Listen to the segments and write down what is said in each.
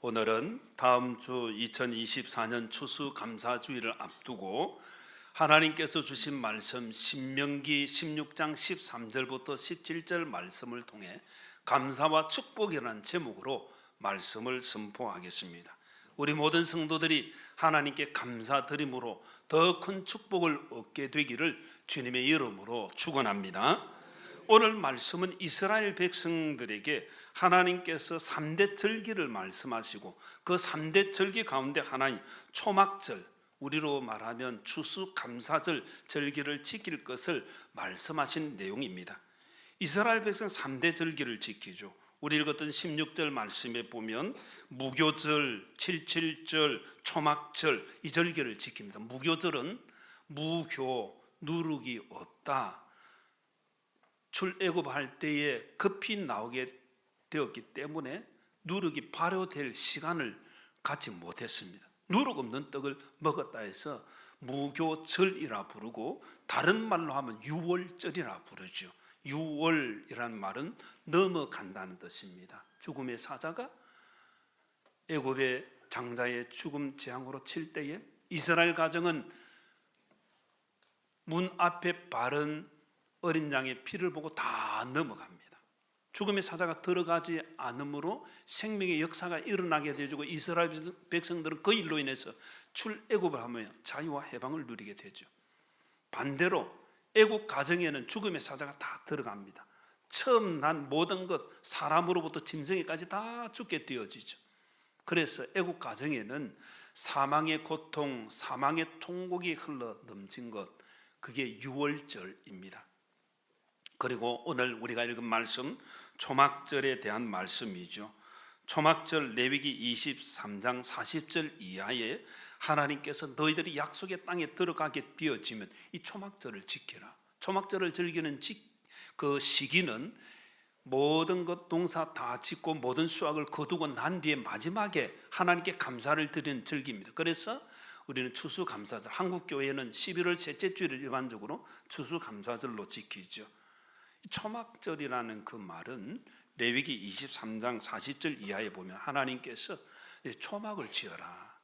오늘은 다음 주 2024년 추수감사주일을 앞두고 하나님께서 주신 말씀 신명기 16장 13절부터 17절 말씀을 통해 감사와 축복이라는 제목으로 말씀을 선포하겠습니다. 우리 모든 성도들이 하나님께 감사드림으로 더 큰 축복을 얻게 되기를 주님의 이름으로 축원합니다. 오늘 말씀은 이스라엘 백성들에게 하나님께서 3대 절기를 말씀하시고 그 3대 절기 가운데 하나인 초막절, 우리로 말하면 추수감사절 절기를 지킬 것을 말씀하신 내용입니다. 이스라엘 백성 3대 절기를 지키죠. 우리 읽었던 16절 말씀에 보면 무교절, 칠칠절, 초막절 이 절기를 지킵니다. 무교절은 무교, 누룩이 없다. 출애굽할 때에 급히 나오게 되었기 때문에 누룩이 발효될 시간을 갖지 못했습니다. 누룩 없는 떡을 먹었다 해서 무교절이라 부르고 다른 말로 하면 유월절이라 부르죠. 유월이라는 말은 넘어간다는 뜻입니다. 죽음의 사자가 애굽의 장자의 죽음 재앙으로 칠 때에 이스라엘 가정은 문 앞에 바른 어린 양의 피를 보고 다 넘어갑니다. 죽음의 사자가 들어가지 않으므로 생명의 역사가 일어나게 되고 이스라엘 백성들은 그 일로 인해서 출애굽을 하며 자유와 해방을 누리게 되죠. 반대로 애굽 가정에는 죽음의 사자가 다 들어갑니다. 처음 난 모든 것, 사람으로부터 짐승에까지 다 죽게 되어지죠. 그래서 애굽 가정에는 사망의 고통, 사망의 통곡이 흘러 넘친 것, 그게 유월절입니다. 그리고 오늘 우리가 읽은 말씀 초막절에 대한 말씀이죠. 초막절 레위기 23장 40절 이하에 하나님께서 너희들이 약속의 땅에 들어가게 되어지면 이 초막절을 지켜라. 초막절을 즐기는 그 시기는 모든 것 농사 다 짓고 모든 수확을 거두고 난 뒤에 마지막에 하나님께 감사를 드리는 절기입니다. 그래서 우리는 추수감사절, 한국교회는 11월 셋째 주일을 일반적으로 추수감사절로 지키죠. 초막절이라는 그 말은 레위기 23장 40절 이하에 보면 하나님께서 초막을 지어라.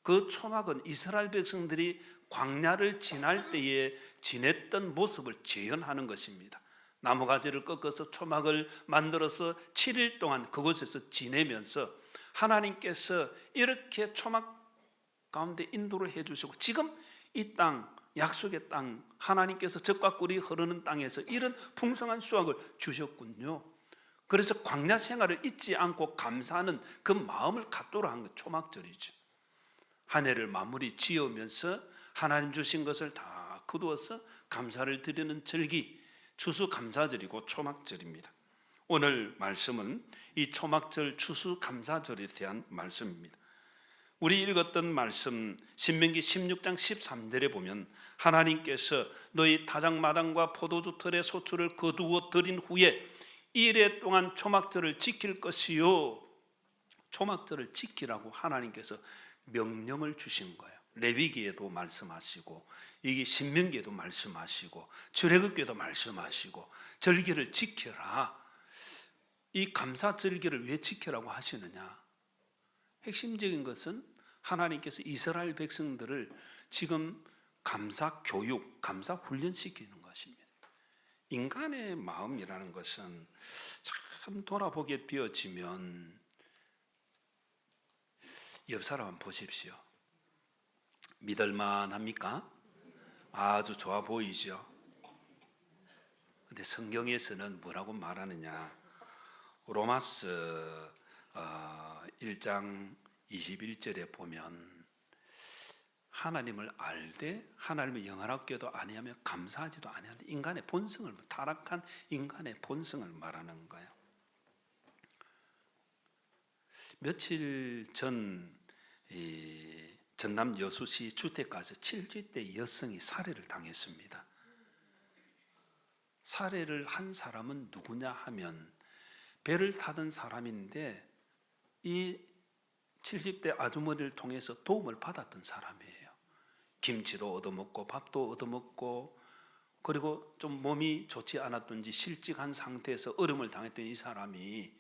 그 초막은 이스라엘 백성들이 광야를 지날 때에 지냈던 모습을 재현하는 것입니다. 나무가지를 꺾어서 초막을 만들어서 7일 동안 그곳에서 지내면서 하나님께서 이렇게 초막 가운데 인도를 해주시고 지금 이 땅, 약속의 땅, 하나님께서 젖과 꿀이 흐르는 땅에서 이런 풍성한 수확을 주셨군요. 그래서 광야 생활을 잊지 않고 감사하는 그 마음을 갖도록 한 것 초막절이죠. 한 해를 마무리 지으면서 하나님 주신 것을 다 거두어서 감사를 드리는 절기, 추수감사절이고 초막절입니다. 오늘 말씀은 이 초막절 추수감사절에 대한 말씀입니다. 우리 읽었던 말씀 신명기 16장 13절에 보면 하나님께서 너희 타작마당과 포도주 털의 소출을 거두어 드린 후에 이래 동안 초막절을 지킬 것이요. 초막절을 지키라고 하나님께서 명령을 주신 거예요. 레위기에도 말씀하시고 이게 신명기에도 말씀하시고 출애굽기에도 말씀하시고 절기를 지켜라. 이 감사 절기를 왜 지키라고 하시느냐? 핵심적인 것은 하나님께서 이스라엘 백성들을 지금 감사 교육, 감사 훈련시키는 것입니다. 인간의 마음이라는 것은 참 돌아보게 되어지면 옆 사람 한번 보십시오. 믿을만 합니까? 아주 좋아 보이죠? 근데 성경에서는 뭐라고 말하느냐? 로마서 1장 21절에 보면 하나님을 알되 하나님을 영원하게도 아니하며 감사하지도 아니하는 인간의 본성을, 타락한 인간의 본성을 말하는 거예요. 며칠 전 전남 여수시 주택가에서 70대 여성이 살해를 당했습니다. 살해를 한 사람은 누구냐 하면 배를 타던 사람인데 이 70대 아주머니를 통해서 도움을 받았던 사람이에요. 김치도 얻어먹고 밥도 얻어먹고 그리고 좀 몸이 좋지 않았던지 실직한 상태에서 어려움을 당했던 이 사람이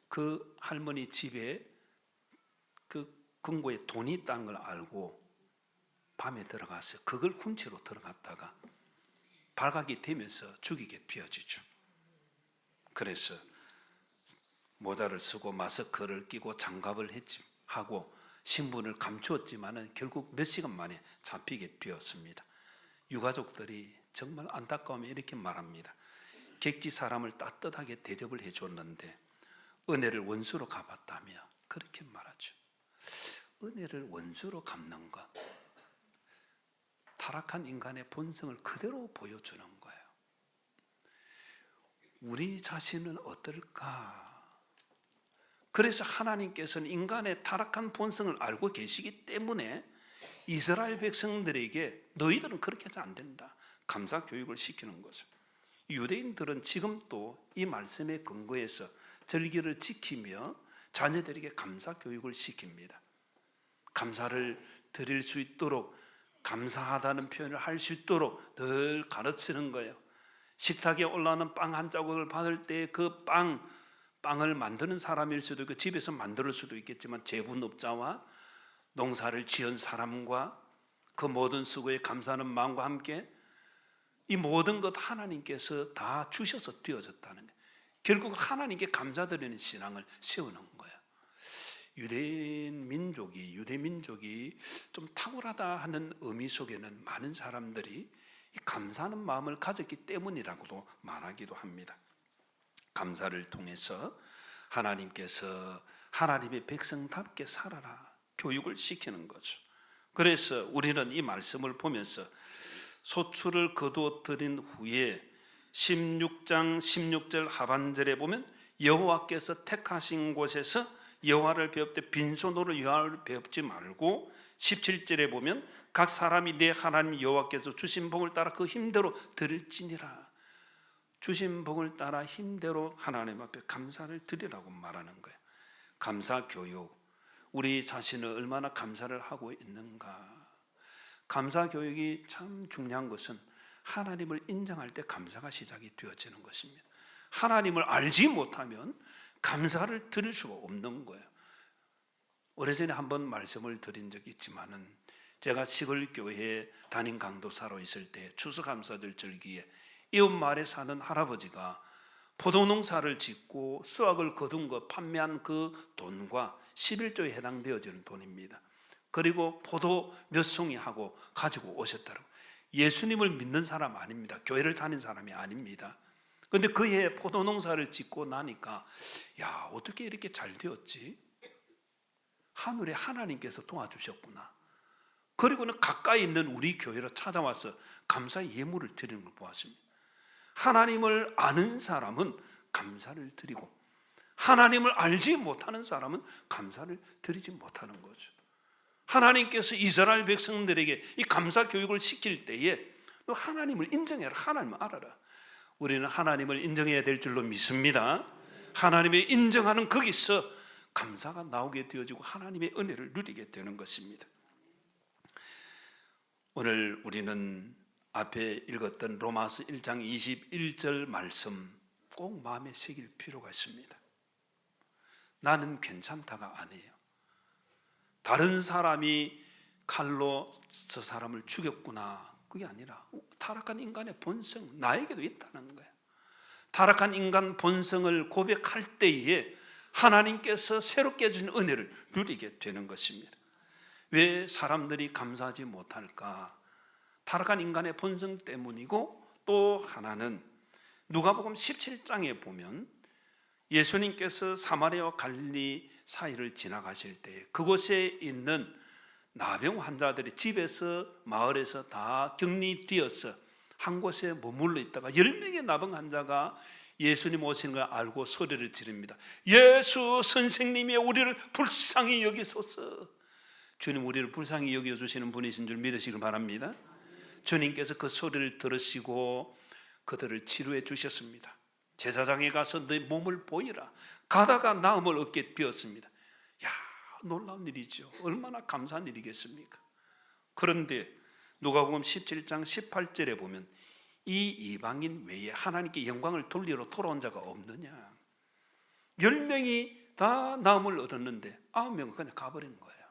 그 할머니 집에 그 금고에 돈이 있다는 걸 알고 밤에 들어가서 그걸 훔치러 들어갔다가 발각이 되면서 죽이게 되어지죠. 그래서 모자를 쓰고 마스크를 끼고 장갑을 하고 신분을 감추었지만은 결국 몇 시간 만에 잡히게 되었습니다. 유가족들이 정말 안타까우면 이렇게 말합니다. 객지 사람을 따뜻하게 대접을 해줬는데 은혜를 원수로 갚았다며 그렇게 말하죠. 은혜를 원수로 갚는 것, 타락한 인간의 본성을 그대로 보여주는 거예요. 우리 자신은 어떨까? 그래서 하나님께서는 인간의 타락한 본성을 알고 계시기 때문에 이스라엘 백성들에게 너희들은 그렇게 해서 안 된다, 감사 교육을 시키는 거죠. 유대인들은 지금도 이 말씀에 근거해서 절기를 지키며 자녀들에게 감사 교육을 시킵니다. 감사를 드릴 수 있도록, 감사하다는 표현을 할 수 있도록 늘 가르치는 거예요. 식탁에 올라오는 빵 한 자국을 받을 때 그 빵을 만드는 사람일 수도 있고 집에서 만들 수도 있겠지만 제분업자와 농사를 지은 사람과 그 모든 수고에 감사하는 마음과 함께 이 모든 것 하나님께서 다 주셔서 되어졌다는 거예요. 결국 하나님께 감사드리는 신앙을 세우는 거예요. 유대 민족이 좀 탁월하다 하는 의미 속에는 많은 사람들이 이 감사하는 마음을 가졌기 때문이라고도 말하기도 합니다. 감사를 통해서 하나님께서 하나님의 백성답게 살아라 교육을 시키는 거죠. 그래서 우리는 이 말씀을 보면서 소출을 거두어 드린 후에 16장 16절 하반절에 보면 여호와께서 택하신 곳에서 여호와를 배웁되 빈손으로 여호와를 배웁지 말고 17절에 보면 각 사람이 내 하나님 여호와께서 주신 복을 따라 그 힘대로 드릴지니라. 주신 복을 따라 힘대로 하나님 앞에 감사를 드리라고 말하는 거예요. 감사 교육, 우리 자신을 얼마나 감사를 하고 있는가. 감사 교육이 참 중요한 것은 하나님을 인정할 때 감사가 시작이 되어지는 것입니다. 하나님을 알지 못하면 감사를 드릴 수가 없는 거예요. 오래전에 한번 말씀을 드린 적이 있지만은 제가 시골 교회에 담임 강도사로 있을 때 추수감사절 절기에 이웃 마을에 사는 할아버지가 포도농사를 짓고 수확을 거둔 것 판매한 그 돈과 11조에 해당되어지는 돈입니다. 그리고 포도 몇 송이 하고 가지고 오셨더라고요. 예수님을 믿는 사람 아닙니다. 교회를 다닌 사람이 아닙니다. 그런데 그 해에 포도농사를 짓고 나니까 야, 어떻게 이렇게 잘 되었지? 하늘에 하나님께서 도와주셨구나. 그리고는 가까이 있는 우리 교회로 찾아와서 감사의 예물을 드리는 걸 보았습니다. 하나님을 아는 사람은 감사를 드리고 하나님을 알지 못하는 사람은 감사를 드리지 못하는 거죠. 하나님께서 이스라엘 백성들에게 이 감사 교육을 시킬 때에 너 하나님을 인정해라, 하나님을 알아라. 우리는 하나님을 인정해야 될 줄로 믿습니다. 하나님을 인정하는 거기서 감사가 나오게 되어지고 하나님의 은혜를 누리게 되는 것입니다. 오늘 우리는 앞에 읽었던 로마서 1장 21절 말씀 꼭 마음에 새길 필요가 있습니다. 나는 괜찮다가 아니에요. 다른 사람이 칼로 저 사람을 죽였구나, 그게 아니라 타락한 인간의 본성, 나에게도 있다는 거예요. 타락한 인간 본성을 고백할 때에 하나님께서 새롭게 주신 은혜를 누리게 되는 것입니다. 왜 사람들이 감사하지 못할까? 타락한 인간의 본성 때문이고, 또 하나는 누가복음 17장에 보면 예수님께서 사마리아와 갈릴리 사이를 지나가실 때 그곳에 있는 나병 환자들이 집에서 마을에서 다 격리되어서 한 곳에 머물러 있다가 10명의 나병 환자가 예수님 오시는 걸 알고 소리를 지릅니다. 예수 선생님이 우리를 불쌍히 여기소서. 주님 우리를 불쌍히 여겨주시는 분이신 줄 믿으시길 바랍니다. 주님께서 그 소리를 들으시고 그들을 치료해 주셨습니다. 제사장에 가서 내 몸을 보이라. 가다가 나음을 얻게 되었습니다. 야, 놀라운 일이죠. 얼마나 감사한 일이겠습니까? 그런데 누가복음 17장 18절에 보면 이 이방인 외에 하나님께 영광을 돌리러 돌아온 자가 없느냐. 10명이 다 나음을 얻었는데 9명은 그냥 가버린 거예요.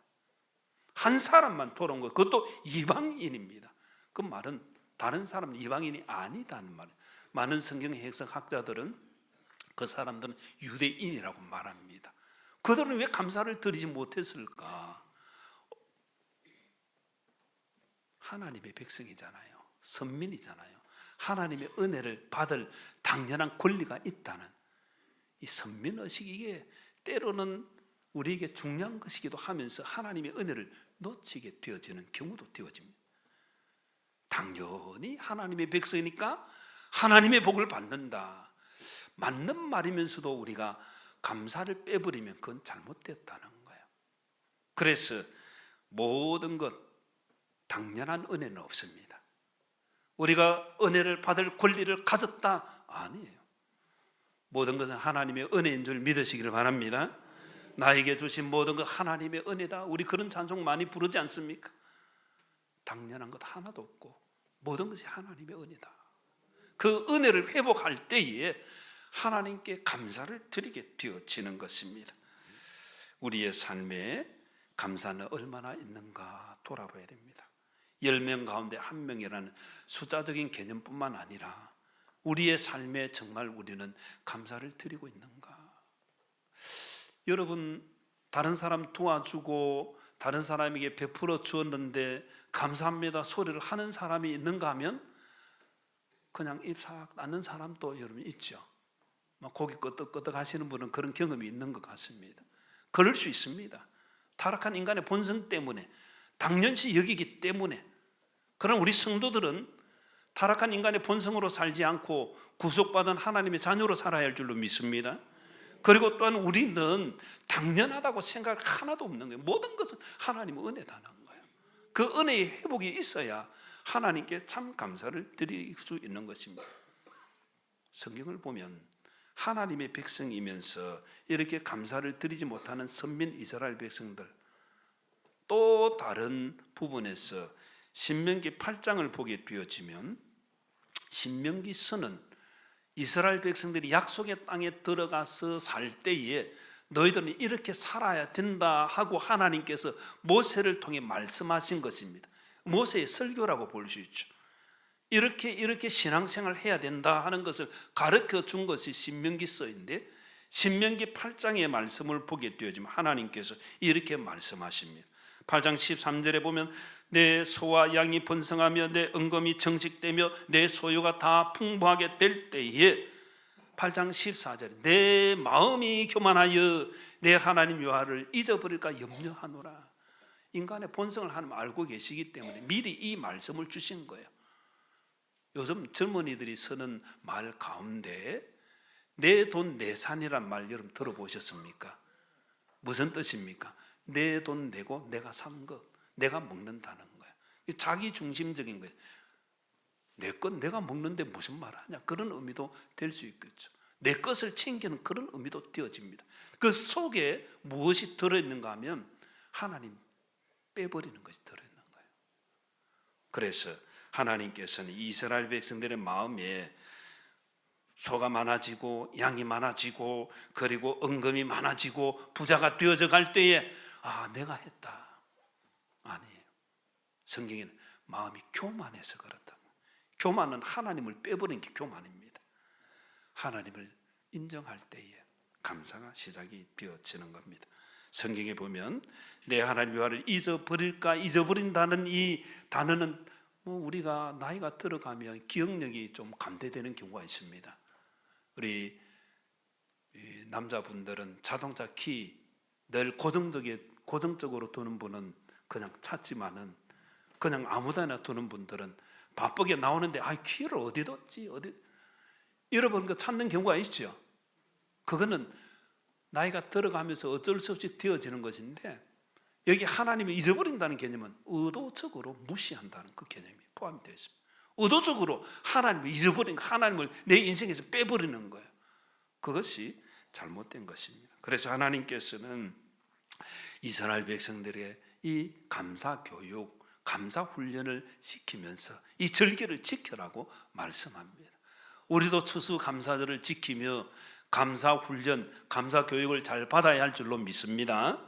한 사람만 돌아온 거예요. 그것도 이방인입니다. 그 말은 다른 사람은 이방인이 아니다는 말이에요. 많은 성경 해석학자들은 그 사람들은 유대인이라고 말합니다. 그들은 왜 감사를 드리지 못했을까? 하나님의 백성이잖아요. 선민이잖아요. 하나님의 은혜를 받을 당연한 권리가 있다는 이 선민의식이, 이게 때로는 우리에게 중요한 것이기도 하면서 하나님의 은혜를 놓치게 되어지는 경우도 되어집니다. 당연히 하나님의 백성이니까 하나님의 복을 받는다, 맞는 말이면서도 우리가 감사를 빼버리면 그건 잘못됐다는 거예요. 그래서 모든 것 당연한 은혜는 없습니다. 우리가 은혜를 받을 권리를 가졌다? 아니에요. 모든 것은 하나님의 은혜인 줄 믿으시기를 바랍니다. 나에게 주신 모든 것 하나님의 은혜다. 우리 그런 찬송 많이 부르지 않습니까? 당연한 것 하나도 없고 모든 것이 하나님의 은혜다. 그 은혜를 회복할 때에 하나님께 감사를 드리게 되어지는 것입니다. 우리의 삶에 감사는 얼마나 있는가 돌아봐야 됩니다. 10명 가운데 1명이라는 숫자적인 개념뿐만 아니라 우리의 삶에 정말 우리는 감사를 드리고 있는가? 여러분, 다른 사람 도와주고 다른 사람에게 베풀어 주었는데 감사합니다 소리를 하는 사람이 있는가 하면 그냥 입싹 닫는 사람도 여러분 있죠. 고기 끄덕끄덕 하시는 분은 그런 경험이 있는 것 같습니다. 그럴 수 있습니다. 타락한 인간의 본성 때문에, 당연시 여기기 때문에. 그럼 우리 성도들은 타락한 인간의 본성으로 살지 않고 구속받은 하나님의 자녀로 살아야 할 줄로 믿습니다. 그리고 또한 우리는 당연하다고 생각 하나도 없는 거예요. 모든 것은 하나님의 은혜다는 거예요. 그 은혜의 회복이 있어야 하나님께 참 감사를 드릴 수 있는 것입니다. 성경을 보면 하나님의 백성이면서 이렇게 감사를 드리지 못하는 선민 이스라엘 백성들, 또 다른 부분에서 신명기 8장을 보게 되어지면 신명기서는 이스라엘 백성들이 약속의 땅에 들어가서 살 때에 너희들은 이렇게 살아야 된다 하고 하나님께서 모세를 통해 말씀하신 것입니다. 모세의 설교라고 볼 수 있죠. 이렇게 신앙생활을 해야 된다 하는 것을 가르쳐 준 것이 신명기서인데, 신명기 8장의 말씀을 보게 되어지면 하나님께서 이렇게 말씀하십니다. 8장 13절에 보면 내 소와 양이 번성하며 내 은검이 정식되며 내 소유가 다 풍부하게 될 때에, 8장 14절에 내 마음이 교만하여 내 하나님 여호와를 잊어버릴까 염려하노라. 인간의 본성을 하나님 알고 계시기 때문에 미리 이 말씀을 주신 거예요. 요즘 젊은이들이 쓰는 말 가운데 내 돈 내 산이란 말 여러분 들어보셨습니까? 무슨 뜻입니까? 내 돈 내고 내가 산 것, 내가 먹는다는 거예요. 자기 중심적인 거예요. 내 것 내가 먹는데 무슨 말 하냐, 그런 의미도 될 수 있겠죠. 내 것을 챙기는 그런 의미도 되어집니다. 그 속에 무엇이 들어있는가 하면 하나님 빼버리는 것이 들어있는 거예요. 그래서 하나님께서는 이스라엘 백성들의 마음에 소가 많아지고 양이 많아지고 그리고 은금이 많아지고 부자가 되어져 갈 때에 내가 했다, 아니에요. 성경에는 마음이 교만해서 그렇다. 교만은 하나님을 빼버린 게 교만입니다. 하나님을 인정할 때에 감사가 시작이 되어지는 겁니다. 성경에 보면 내 하나님 여호와를 잊어버릴까, 잊어버린다는 이 단어는 우리가 나이가 들어가면 기억력이 좀 감퇴되는 경우가 있습니다. 우리 남자분들은 자동차 키 늘 고정적으로 두는 분은 그냥 찾지만은 그냥 아무데나 두는 분들은 바쁘게 나오는데 키를 어디 뒀지? 잃어버린 거 찾는 경우가 있죠. 그거는 나이가 들어가면서 어쩔 수 없이 되어지는 것인데, 여기 하나님을 잊어버린다는 개념은 의도적으로 무시한다는 그 개념이 포함이 되어 있습니다. 의도적으로 하나님을 잊어버린, 하나님을 내 인생에서 빼버리는 거예요. 그것이 잘못된 것입니다. 그래서 하나님께서는 이스라엘 백성들에게 이 감사 교육, 감사 훈련을 시키면서 이 절기를 지켜라고 말씀합니다. 우리도 추수감사절을 지키며 감사 훈련, 감사 교육을 잘 받아야 할 줄로 믿습니다.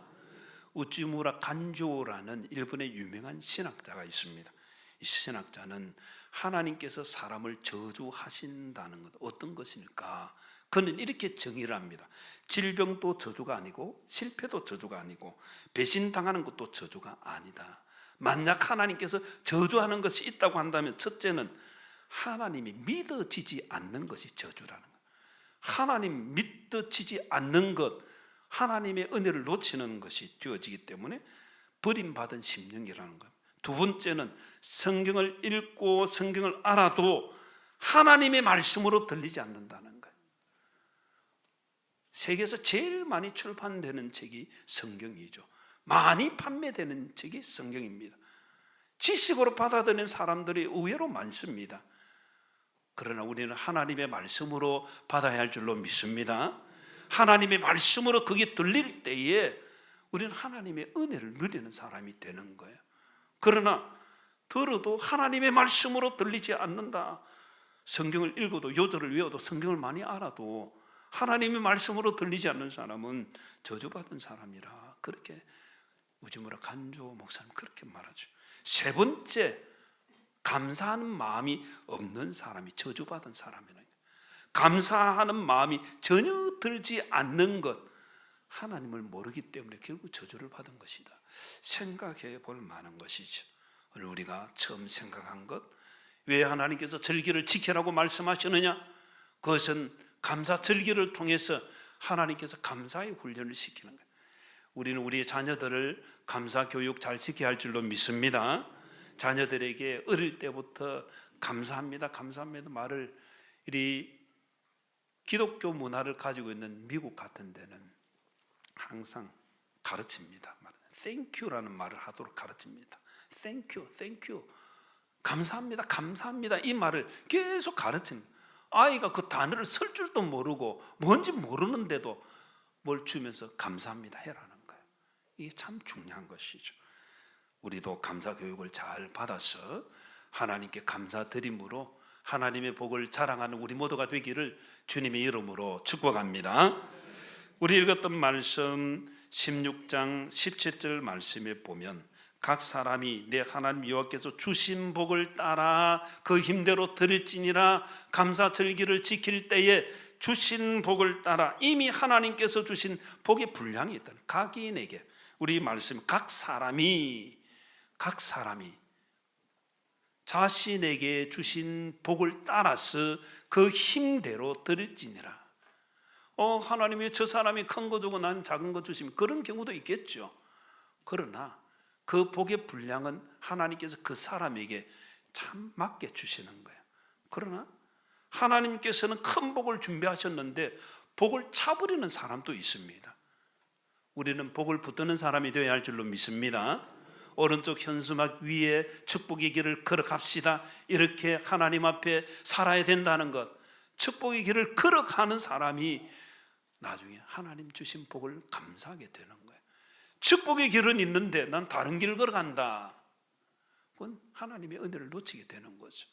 우찌무라 간조라는 일본의 유명한 신학자가 있습니다. 이 신학자는 하나님께서 사람을 저주하신다는 것, 어떤 것일까? 그는 이렇게 정의를 합니다. 질병도 저주가 아니고 실패도 저주가 아니고 배신당하는 것도 저주가 아니다. 만약 하나님께서 저주하는 것이 있다고 한다면 첫째는 하나님이 믿어지지 않는 것이 저주라는 것. 하나님 믿어지지 않는 것, 하나님의 은혜를 놓치는 것이 되어지기 때문에 버림받은 심령이라는 것. 두 번째는 성경을 읽고 성경을 알아도 하나님의 말씀으로 들리지 않는다는 거예요. 세계에서 제일 많이 출판되는 책이 성경이죠. 많이 판매되는 책이 성경입니다. 지식으로 받아들이는 사람들이 의외로 많습니다. 그러나 우리는 하나님의 말씀으로 받아야 할 줄로 믿습니다. 하나님의 말씀으로 그게 들릴 때에 우리는 하나님의 은혜를 누리는 사람이 되는 거예요. 그러나 들어도 하나님의 말씀으로 들리지 않는다. 성경을 읽어도 요절을 외워도 성경을 많이 알아도 하나님의 말씀으로 들리지 않는 사람은 저주받은 사람이라, 그렇게 우지무라 간조 목사님 그렇게 말하죠. 세 번째, 감사하는 마음이 없는 사람이 저주받은 사람이라. 감사하는 마음이 전혀 들지 않는 것, 하나님을 모르기 때문에 결국 저주를 받은 것이다. 생각해 볼 만한 것이죠. 오늘 우리가 처음 생각한 것, 왜 하나님께서 절기를 지키라고 말씀하시느냐? 그것은 감사 절기를 통해서 하나님께서 감사의 훈련을 시키는 거예요. 우리는 우리의 자녀들을 감사 교육 잘 시켜야 할 줄로 믿습니다. 자녀들에게 어릴 때부터 감사합니다, 감사합니다 말을, 이 기독교 문화를 가지고 있는 미국 같은 데는 항상 가르칩니다. Thank you라는 말을 하도록 가르칩니다. Thank you, thank you. 감사합니다, 감사합니다. 이 말을 계속 가르칩니다. 아이가 그 단어를 쓸 줄도 모르고 뭔지 모르는데도 뭘 주면서 감사합니다 해라는 거예요. 이게 참 중요한 것이죠. 우리도 감사 교육을 잘 받아서 하나님께 감사드림으로 하나님의 복을 자랑하는 우리 모두가 되기를 주님의 이름으로 축복합니다. 우리 읽었던 말씀 16장 17절 말씀에 보면 각 사람이 내 하나님 여호와께서 주신 복을 따라 그 힘대로 드릴지니라. 감사 절기를 지킬 때에 주신 복을 따라 이미 하나님께서 주신 복의 분량이 있다는, 각인에게, 우리 말씀 각 사람이 자신에게 주신 복을 따라서 그 힘대로 드릴지니라. 하나님이 저 사람이 큰 거 주고 난 작은 거 주시면 그런 경우도 있겠죠. 그러나 그 복의 분량은 하나님께서 그 사람에게 참 맞게 주시는 거예요. 그러나 하나님께서는 큰 복을 준비하셨는데 복을 차버리는 사람도 있습니다. 우리는 복을 붙드는 사람이 되어야 할 줄로 믿습니다. 오른쪽 현수막 위에 축복의 길을 걸어갑시다, 이렇게 하나님 앞에 살아야 된다는 것. 축복의 길을 걸어가는 사람이 나중에 하나님 주신 복을 감사하게 되는 거예요. 축복의 길은 있는데 난 다른 길을 걸어간다, 그건 하나님의 은혜를 놓치게 되는 거죠.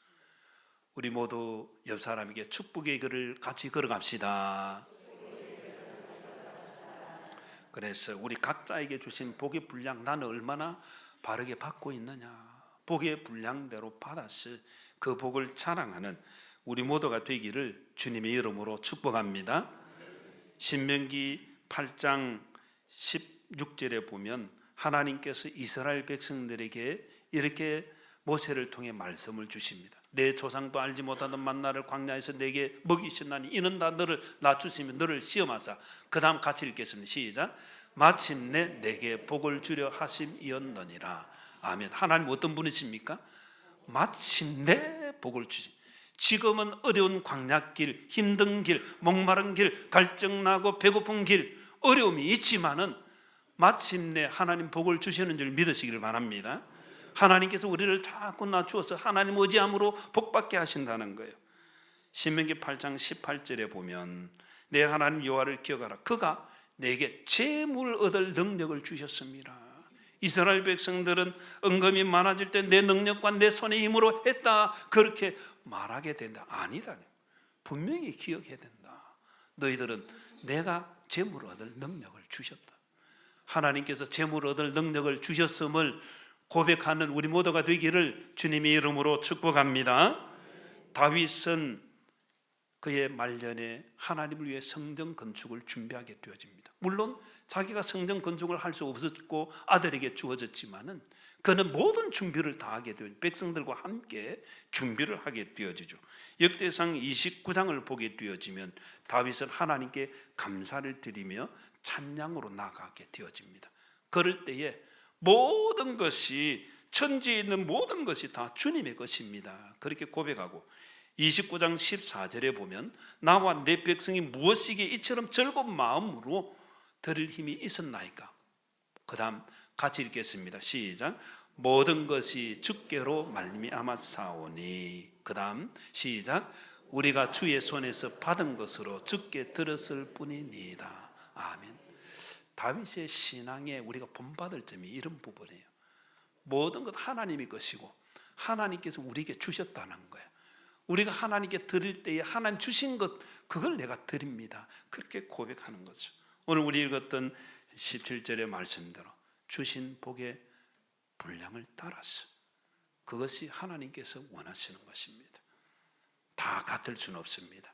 우리 모두 옆 사람에게 축복의 길을 같이 걸어갑시다. 그래서 우리 각자에게 주신 복의 분량, 나는 얼마나 바르게 받고 있느냐, 복의 분량대로 받아서 그 복을 자랑하는 우리 모두가 되기를 주님의 이름으로 축복합니다. 신명기 8장 16절에 보면 하나님께서 이스라엘 백성들에게 이렇게 모세를 통해 말씀을 주십니다. 내 조상도 알지 못하던 만나를 광야에서 내게 먹이셨나니 이는 다 너를 낮추시며 너를 시험하사. 그 다음 같이 읽겠습니다. 시작. 마침내 내게 복을 주려 하심이었느니라. 아멘. 하나님 어떤 분이십니까? 마침내 복을 주시. 지금은 어려운 광야길, 힘든 길, 목마른 길, 갈증나고 배고픈 길, 어려움이 있지만은 마침내 하나님 복을 주시는 줄 믿으시기를 바랍니다. 하나님께서 우리를 자꾸 낮추어서 하나님 의지함으로 복받게 하신다는 거예요. 신명기 8장 18절에 보면 내 하나님 여호와를 기억하라. 그가 내게 재물 얻을 능력을 주셨습니다. 이스라엘 백성들은 은금이 많아질 때 내 능력과 내 손의 힘으로 했다, 그렇게 말하게 된다. 아니다. 분명히 기억해야 된다. 너희들은 내가 재물을 얻을 능력을 주셨다. 하나님께서 재물을 얻을 능력을 주셨음을 고백하는 우리 모두가 되기를 주님의 이름으로 축복합니다. 다윗은 그의 말년에 하나님을 위해 성전 건축을 준비하게 되어집니다. 물론 자기가 성전 건축을 할 수 없었고 아들에게 주어졌지만은 그는 모든 준비를 다 하게 되어 백성들과 함께 준비를 하게 되어지죠. 역대상 29장을 보게 되어지면 다윗은 하나님께 감사를 드리며 찬양으로 나가게 되어집니다. 그럴 때에 모든 것이, 천지에 있는 모든 것이 다 주님의 것입니다. 그렇게 고백하고 29장 14절에 보면 나와 내 백성이 무엇이기에 이처럼 즐거운 마음으로 들을 힘이 있었나이까. 그 다음 같이 읽겠습니다. 시작. 모든 것이 주께로 말미암았사오니. 그 다음 시작. 우리가 주의 손에서 받은 것으로 주께 들었을 뿐이니이다. 아멘. 다윗의 신앙에 우리가 본받을 점이 이런 부분이에요. 모든 것 하나님의 것이고 하나님께서 우리에게 주셨다는 거예요. 우리가 하나님께 드릴 때에 하나님 주신 것, 그걸 내가 드립니다. 그렇게 고백하는 거죠. 오늘 우리 읽었던 17절의 말씀대로 주신 복의 분량을 따라서, 그것이 하나님께서 원하시는 것입니다. 다 같을 수는 없습니다.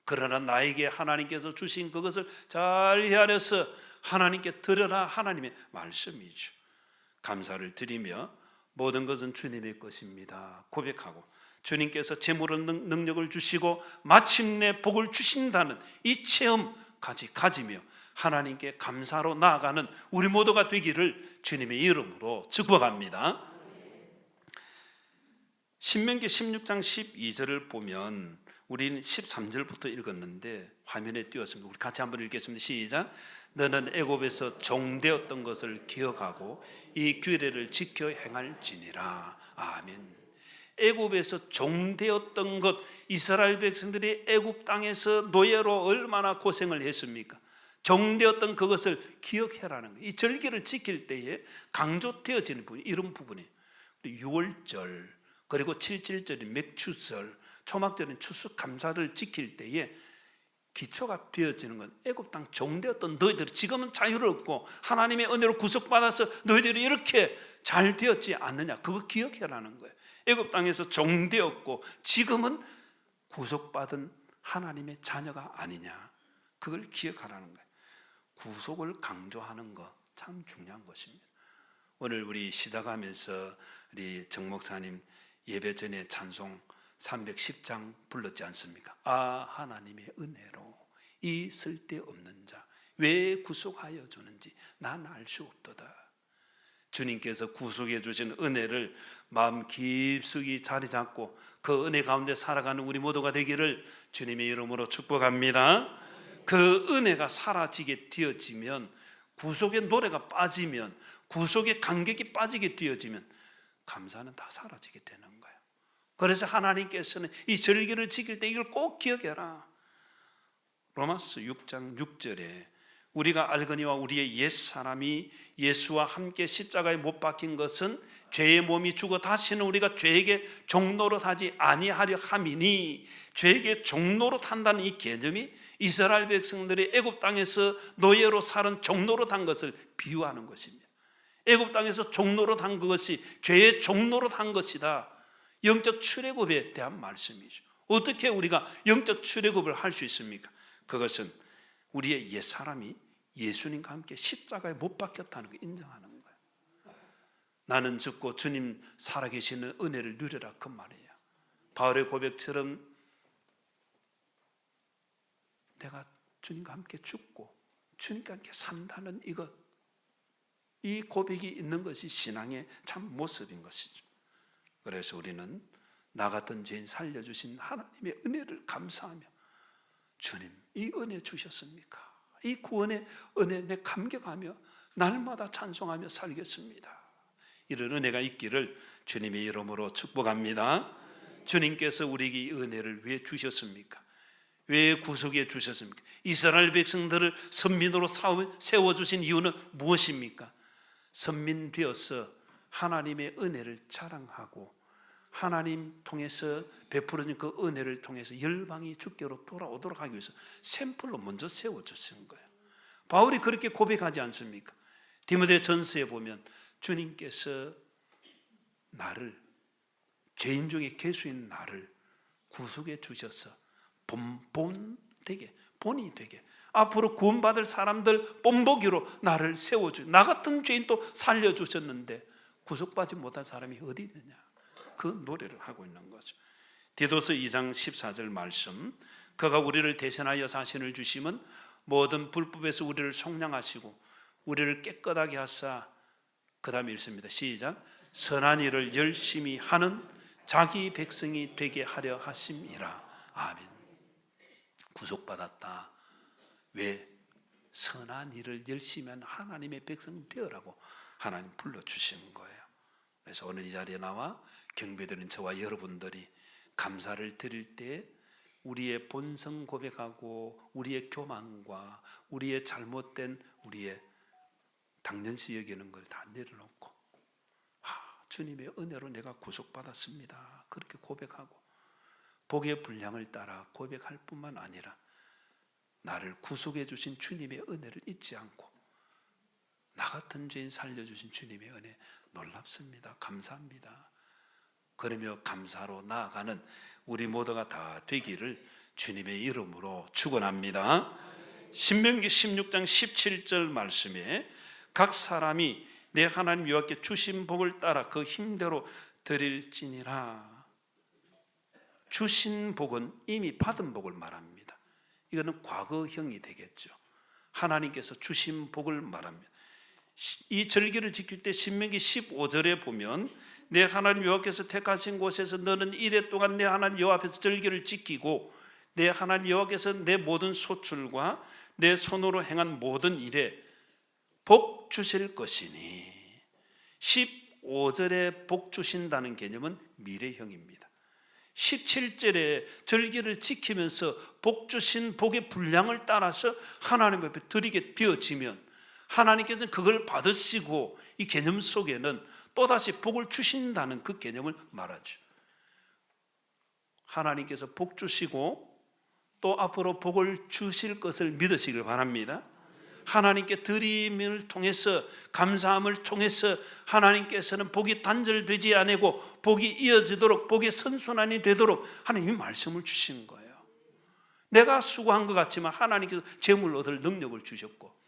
그러나 나에게 하나님께서 주신 그것을 잘 헤아려서 하나님께 드려라, 하나님의 말씀이죠. 감사를 드리며 모든 것은 주님의 것입니다 고백하고, 주님께서 재물의 능력을 주시고 마침내 복을 주신다는 이 체험까지 가지며 하나님께 감사로 나아가는 우리 모두가 되기를 주님의 이름으로 축복합니다. 신명기 16장 12절을 보면 우리는 13절부터 읽었는데 화면에 띄웠습니다. 우리 같이 한번 읽겠습니다. 시작. 너는 애굽에서 종되었던 것을 기억하고 이 규례를 지켜 행할지니라. 아멘. 애굽에서 종되었던 것, 이스라엘 백성들이 애굽 땅에서 노예로 얼마나 고생을 했습니까? 종되었던 그것을 기억해라는 거예요. 이 절기를 지킬 때에 강조되어지는 부분이 이런 부분이에요. 유월절, 그리고 7.7절인 맥추절, 초막절인 추수감사를 지킬 때에 기초가 되어지는 건 애굽 땅 종되었던 너희들이 지금은 자유롭고 하나님의 은혜로 구속받아서 너희들이 이렇게 잘 되었지 않느냐, 그거 기억해라는 거예요. 애굽 땅에서 종되었고 지금은 구속받은 하나님의 자녀가 아니냐, 그걸 기억하라는 거예요. 구속을 강조하는 것 참 중요한 것입니다. 오늘 우리 시작하면서 우리 정 목사님 예배 전에 찬송 310장 불렀지 않습니까? 아, 하나님의 은혜로 이 쓸데없는 자 왜 구속하여 주는지 난 알 수 없도다. 주님께서 구속해 주신 은혜를 마음 깊숙이 자리 잡고 그 은혜 가운데 살아가는 우리 모두가 되기를 주님의 이름으로 축복합니다. 그 은혜가 사라지게 되어지면, 구속의 노래가 빠지면, 구속의 간격이 빠지게 되어지면 감사는 다 사라지게 되는 거예요. 그래서 하나님께서는 이 절기를 지킬 때 이걸 꼭 기억해라. 로마서 6장 6절에 우리가 알거니와 우리의 옛사람이 예수와 함께 십자가에 못 박힌 것은 죄의 몸이 죽어 다시는 우리가 죄에게 종노릇하지 아니하려 함이니, 죄에게 종노릇한다는 이 개념이 이스라엘 백성들이 애굽 땅에서 노예로 살은 종노릇한 것을 비유하는 것입니다. 애굽 땅에서 종노릇한 그것이 죄의 종노릇한 것이다. 영적 출애굽에 대한 말씀이죠. 어떻게 우리가 영적 출애굽을 할 수 있습니까? 그것은 우리의 옛사람이 예수님과 함께 십자가에 못 박혔다는 걸 인정하는 거예요. 나는 죽고 주님 살아계시는 은혜를 누려라, 그 말이에요. 바울의 고백처럼 내가 주님과 함께 죽고 주님과 함께 산다는 이것, 이 고백이 있는 것이 신앙의 참 모습인 것이죠. 그래서 우리는 나 같은 죄인 살려주신 하나님의 은혜를 감사하며, 주님 이 은혜 주셨습니까? 이 구원의 은혜에 감격하며 날마다 찬송하며 살겠습니다. 이런 은혜가 있기를 주님의 이름으로 축복합니다. 주님께서 우리에게 이 은혜를 왜 주셨습니까? 왜 구속해 주셨습니까? 이스라엘 백성들을 선민으로 세워주신 이유는 무엇입니까? 선민 되어서 하나님의 은혜를 자랑하고 하나님 통해서 베풀어진 그 은혜를 통해서 열방이 주께로 돌아오도록 하기 위해서 샘플로 먼저 세워주신 거예요. 바울이 그렇게 고백하지 않습니까? 디모데 전서에 보면 주님께서 나를, 죄인 중에 개수인 나를 구속해 주셔서 본이 되게 앞으로 구원받을 사람들 본보기로 나를 나 같은 죄인 또 살려주셨는데 구속받지 못한 사람이 어디 있느냐, 그 노래를 하고 있는 거죠. 디도서 2장 14절 말씀, 그가 우리를 대신하여 자신을 주심은 모든 불법에서 우리를 속량하시고 우리를 깨끗하게 하사, 그 다음에 읽습니다. 시작. 선한 일을 열심히 하는 자기 백성이 되게 하려 하심이라. 아멘. 구속받았다. 왜? 선한 일을 열심히 하는 하나님의 백성 되어라고 하나님 불러주신 거예요. 그래서 오늘 이 자리에 나와 경배드리는 저와 여러분들이 감사를 드릴 때 우리의 본성 고백하고 우리의 교만과 우리의 잘못된 우리의 당연시 여기는 걸 다 내려놓고, 주님의 은혜로 내가 구속받았습니다, 그렇게 고백하고 복의 분량을 따라 고백할 뿐만 아니라 나를 구속해 주신 주님의 은혜를 잊지 않고 나 같은 죄인 살려주신 주님의 은혜 놀랍습니다, 감사합니다, 그러며 감사로 나아가는 우리 모두가 다 되기를 주님의 이름으로 축원합니다. 신명기 16장 17절 말씀에 각 사람이 내 하나님 여호와께 주신 복을 따라 그 힘대로 드릴지니라. 주신 복은 이미 받은 복을 말합니다. 이거는 과거형이 되겠죠. 하나님께서 주신 복을 말합니다. 이 절기를 지킬 때 신명기 15절에 보면 내 하나님 여호와께서 택하신 곳에서 너는 이래 동안 내 하나님 여호와 앞에서 절기를 지키고 내 하나님 여호와께서 내 모든 소출과 내 손으로 행한 모든 일에 복 주실 것이니. 15절에 복 주신다는 개념은 미래형입니다. 17절에 절기를 지키면서 복 주신 복의 분량을 따라서 하나님 앞에 드리게 되어지면 하나님께서는 그걸 받으시고 이 개념 속에는 또다시 복을 주신다는 그 개념을 말하죠. 하나님께서 복 주시고 또 앞으로 복을 주실 것을 믿으시길 바랍니다. 하나님께 드림을 통해서, 감사함을 통해서 하나님께서는 복이 단절되지 않고 복이 이어지도록, 복의 선순환이 되도록 하나님이 말씀을 주시는 거예요. 내가 수고한 것 같지만 하나님께서 재물을 얻을 능력을 주셨고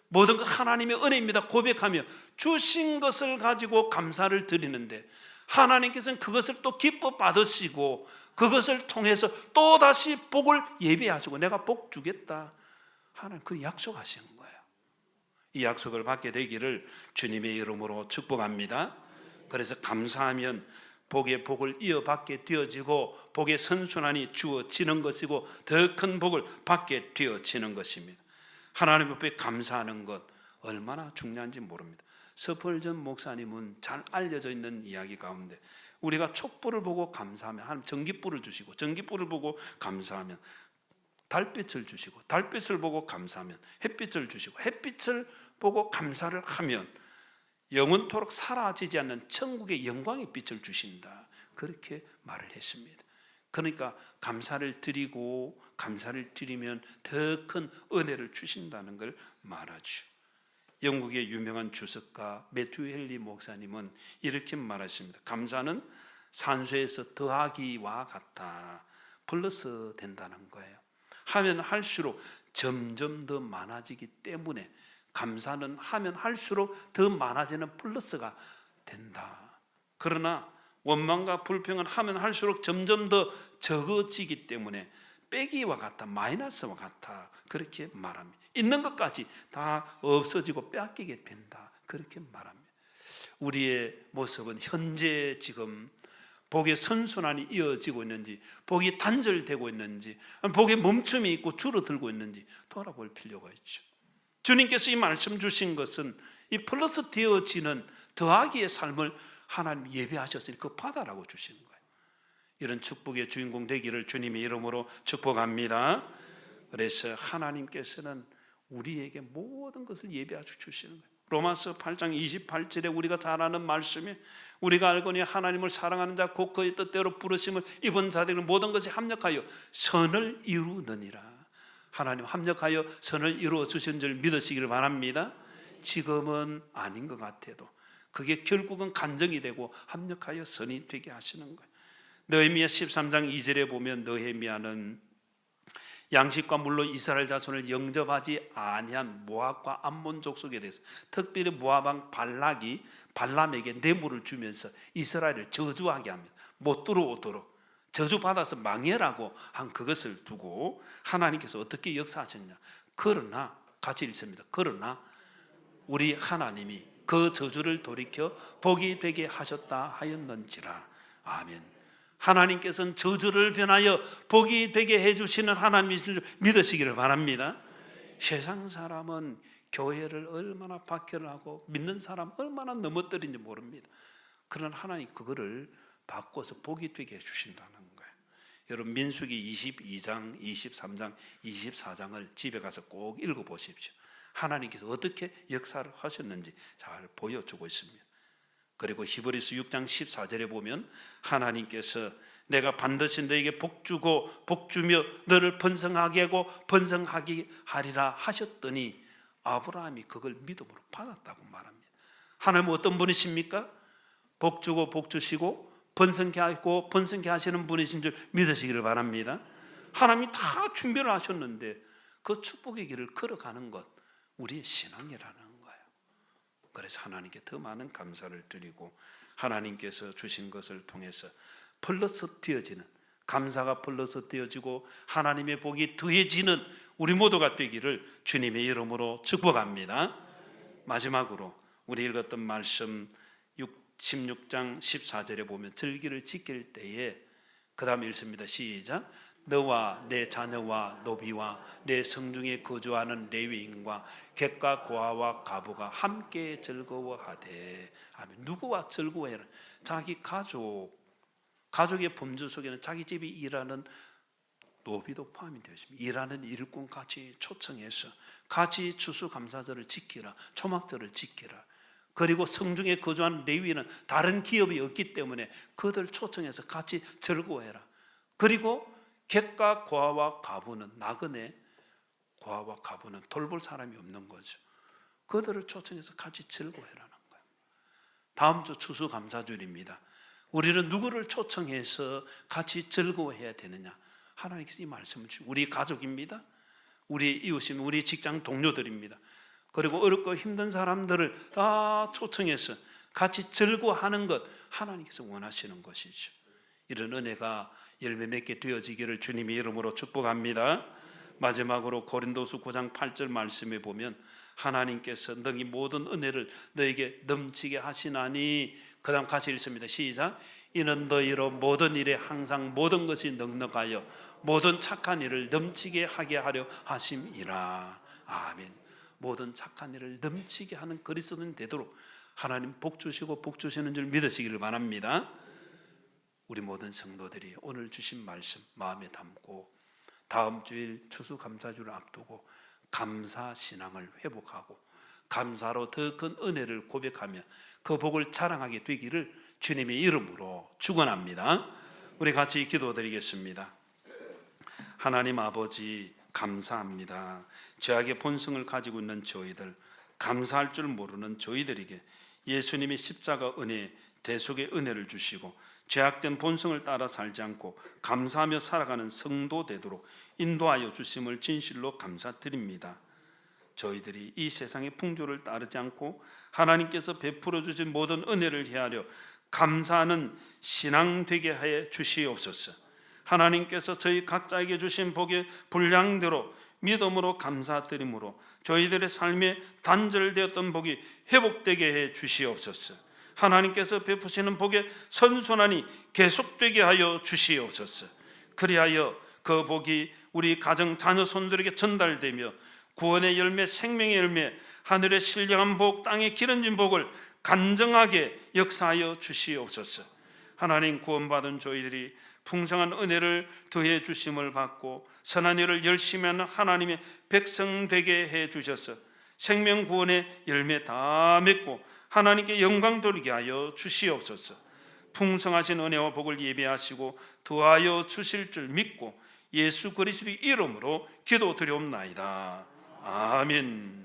모든 것 하나님의 은혜입니다 고백하며 주신 것을 가지고 감사를 드리는데 하나님께서는 그것을 또 기뻐 받으시고 그것을 통해서 또다시 복을 예비하시고 내가 복 주겠다 하나님 그 약속하시는 거예요. 이 약속을 받게 되기를 주님의 이름으로 축복합니다. 그래서 감사하면 복의 복을 이어받게 되어지고 복의 선순환이 주어지는 것이고 더 큰 복을 받게 되어지는 것입니다. 하나님 앞에 감사하는 것 얼마나 중요한지 모릅니다. 서펄전 목사님은 잘 알려져 있는 이야기 가운데 우리가 촛불을 보고 감사하면 하나님 전기불을 주시고 전기불을 보고 감사하면 달빛을 주시고 달빛을 보고 감사하면 햇빛을 주시고 햇빛을 보고 감사를 하면 영원토록 사라지지 않는 천국의 영광의 빛을 주신다, 그렇게 말을 했습니다. 그러니까 감사를 드리고 감사를 드리면 더 큰 은혜를 주신다는 걸 말하죠. 영국의 유명한 주석가 매튜 헨리 목사님은 이렇게 말했습니다. 감사는 산소에서 더하기와 같다, 플러스 된다는 거예요. 하면 할수록 점점 더 많아지기 때문에 감사는 하면 할수록 더 많아지는 플러스가 된다. 그러나 원망과 불평은 하면 할수록 점점 더 적어지기 때문에 빼기와 같다, 마이너스와 같다, 그렇게 말합니다. 있는 것까지 다 없어지고 빼앗기게 된다, 그렇게 말합니다. 우리의 모습은 현재 지금 복의 선순환이 이어지고 있는지, 복이 단절되고 있는지, 복의 멈춤이 있고 줄어들고 있는지 돌아볼 필요가 있죠. 주님께서 이 말씀 주신 것은 이 플러스 되어지는 더하기의 삶을 하나님 예배하셨으니 그 받아라고 주신 거예요. 이런 축복의 주인공 되기를 주님의 이름으로 축복합니다. 그래서 하나님께서는 우리에게 모든 것을 예배하셔 주시는 거예요. 로마서 8장 28절에 우리가 잘 아는 말씀이 우리가 알거니 하나님을 사랑하는 자 곧 그의 뜻대로 부르심을 입은 자들은 모든 것이 합력하여 선을 이루느니라. 하나님 합력하여 선을 이루어 주신 줄 믿으시기를 바랍니다. 지금은 아닌 것 같아도 그게 결국은 간증이 되고 합력하여 선이 되게 하시는 거예요. 느헤미야 13장 2절에 보면 느헤미야는 양식과 물로 이스라엘 자손을 영접하지 아니한 모압과 암몬 족속에 대해서, 특별히 모압 왕 발락이 발람에게 뇌물을 주면서 이스라엘을 저주하게 합니다. 못 들어오도록 저주받아서 망해라고 한 그것을 두고 하나님께서 어떻게 역사하셨냐. 그러나 같이 읽습니다. 그러나 우리 하나님이 그 저주를 돌이켜 복이 되게 하셨다 하였는지라. 아멘. 하나님께서는 저주를 변하여 복이 되게 해주시는 하나님이신 줄 믿으시기를 바랍니다. 세상 사람은 교회를 얼마나 박해를 하고 믿는 사람 얼마나 넘어뜨린지 모릅니다. 그러나 하나님 그거를 바꿔서 복이 되게 해주신다는 거예요. 여러분 민수기 22장, 23장, 24장을 집에 가서 꼭 읽어보십시오. 하나님께서 어떻게 역사를 하셨는지 잘 보여주고 있습니다. 그리고 히브리서 6장 14절에 보면 하나님께서 내가 반드시 너에게 복주고 복주며 너를 번성하게 하고 번성하게 하리라 하셨더니 아브라함이 그걸 믿음으로 받았다고 말합니다. 하나님은 어떤 분이십니까? 복주고 복주시고 번성케 하고 번성케 하시는 분이신 줄 믿으시기를 바랍니다. 하나님이 다 준비를 하셨는데 그 축복의 길을 걸어가는 것, 우리의 신앙이라는 거예요. 그래서 하나님께 더 많은 감사를 드리고 하나님께서 주신 것을 통해서 플러스 되어지는, 감사가 플러스 되어지고 하나님의 복이 더해지는 우리 모두가 되기를 주님의 이름으로 축복합니다. 마지막으로 우리 읽었던 말씀 16장 14절에 보면 절기를 지킬 때에 그 다음에 읽습니다. 시작. 너와 내 자녀와 노비와 내 성중에 거주하는 레위인과 객과 고아와 가부가 함께 즐거워하되. 아멘. 누구와 즐거워해라? 자기 가족의 범주 속에는 자기 집이 일하는 노비도 포함이 되어 있습니다. 일하는 일꾼 같이 초청해서 같이 추수감사절을 지키라, 초막절을 지키라. 그리고 성중에 거주하는 레위는 다른 기업이 없기 때문에 그들 초청해서 같이 즐거워해라. 그리고 객과 고아와 가부는 나그네, 고아와 가부는 돌볼 사람이 없는 거죠. 그들을 초청해서 같이 즐거워해라는 거예요. 다음 주 추수감사절입니다. 우리는 누구를 초청해서 같이 즐거워해야 되느냐? 하나님께서 이 말씀을 주시고, 우리 가족입니다. 우리 이웃입니다. 우리 직장 동료들입니다. 그리고 어렵고 힘든 사람들을 다 초청해서 같이 즐거워하는 것, 하나님께서 원하시는 것이죠. 이런 은혜가 열매 맺게 되어지기를 주님의 이름으로 축복합니다. 마지막으로 고린도서 9장 8절 말씀에 보면 하나님께서 너희 모든 은혜를 너에게 넘치게 하시나니, 그 다음 같이 읽습니다. 시작. 이는 너희로 모든 일에 항상 모든 것이 넉넉하여 모든 착한 일을 넘치게 하게 하려 하심이라. 아멘. 모든 착한 일을 넘치게 하는 그리스도인 되도록 하나님 복 주시고 복 주시는 줄 믿으시기를 바랍니다. 우리 모든 성도들이 오늘 주신 말씀 마음에 담고 다음 주일 추수감사주를 앞두고 감사 신앙을 회복하고 감사로 더 큰 은혜를 고백하며 그 복을 자랑하게 되기를 주님의 이름으로 축원합니다. 우리 같이 기도드리겠습니다. 하나님 아버지 감사합니다. 죄악의 본성을 가지고 있는 저희들, 감사할 줄 모르는 저희들에게 예수님의 십자가 은혜, 대속의 은혜를 주시고 죄악된 본성을 따라 살지 않고 감사하며 살아가는 성도 되도록 인도하여 주심을 진실로 감사드립니다. 저희들이 이 세상의 풍조를 따르지 않고 하나님께서 베풀어 주신 모든 은혜를 헤아려 감사하는 신앙 되게 하여 주시옵소서. 하나님께서 저희 각자에게 주신 복의 분량대로 믿음으로 감사드림으로 저희들의 삶에 단절되었던 복이 회복되게 해 주시옵소서. 하나님께서 베푸시는 복의 선순환이 계속되게 하여 주시옵소서. 그리하여 그 복이 우리 가정 자녀 손들에게 전달되며 구원의 열매, 생명의 열매, 하늘의 신령한 복, 땅의 기름진 복을 간증하게 역사하여 주시옵소서. 하나님, 구원받은 저희들이 풍성한 은혜를 더해 주심을 받고 선한 일을 열심히 하는 하나님의 백성 되게 해 주셔서 생명 구원의 열매 다 맺고 하나님께 영광 돌리게 하여 주시옵소서. 풍성하신 은혜와 복을 예배하시고 더하여 주실 줄 믿고 예수 그리스도의 이름으로 기도드리옵나이다. 아멘.